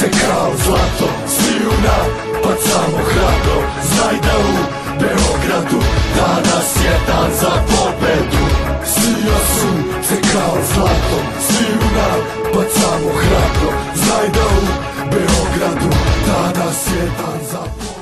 sunce kao zlato, sviju napacamo hrabro. Znaj da u Beogradu danas je dan za pobedu. Sija sunce kao zlato, sviju napacamo hrabro. Znaj da u Beogradu danas je dan za pobedu.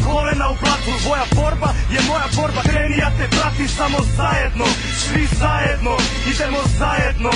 Kolena u blatu, tvoja borba je moja borba. Kreni, ja te pratim, samo zajedno, svi zajedno, idemo zajedno,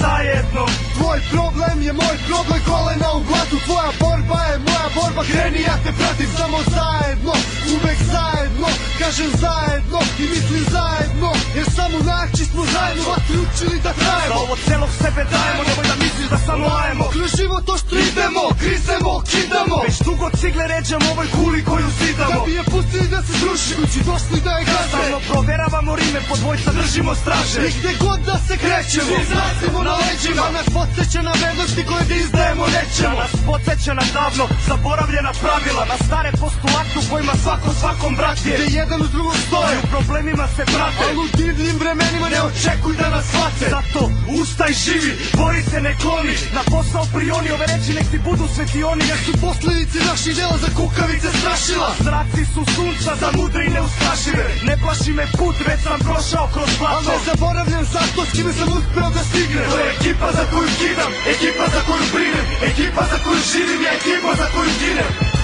zajedno. Tvoj problem je moj problem, kolena u blatu. Tvoja borba je moja borba. Kreni, ja te pratim, samo zajedno, uvek zajedno. Kažem zajedno i mislim zajedno, jer samo najjači smo zajedno. Vatri učili da trajemo, za ovo celog sebe dajemo, nemoj da misliš da samo lajemo. Kroz život oštridemo, grizemo, kidamo, već dugo cigle ređemo ovoj kuli koju zidamo. Da bi je pustili da se sruši, kući došli da je gaze. Stalno proveravamo rime, pod dvojca držimo straže. I gde god da se krećemo, izrazimo na leđima. Da nas podsjeća na vrednosti koje da izdajemo nećemo. Da nas podsjeća na davno zaboravljena pravila, na stare postulate u kojima svako svakom brat je. Gde jedan uz drugog stoje, u problemima se prate, ali u divnim vremenima ne očekuj da nas shvate. Zato ustaj, živi, bori se, ne kloni, na posao prioni, ove reči nek ti budu svetioni. Jer su posledice naših dela za kukavice strašila. Zraci su sunca za mudre i neustrašive, ne plaši me put, već sam prošao kroz blato. Al ne zaboravljam zato s kime sam uspeo da stignem. To je ekipa za koju kidam, ekipa za koju brinem, ekipa za koju živim, ja ekipa za koju ginem.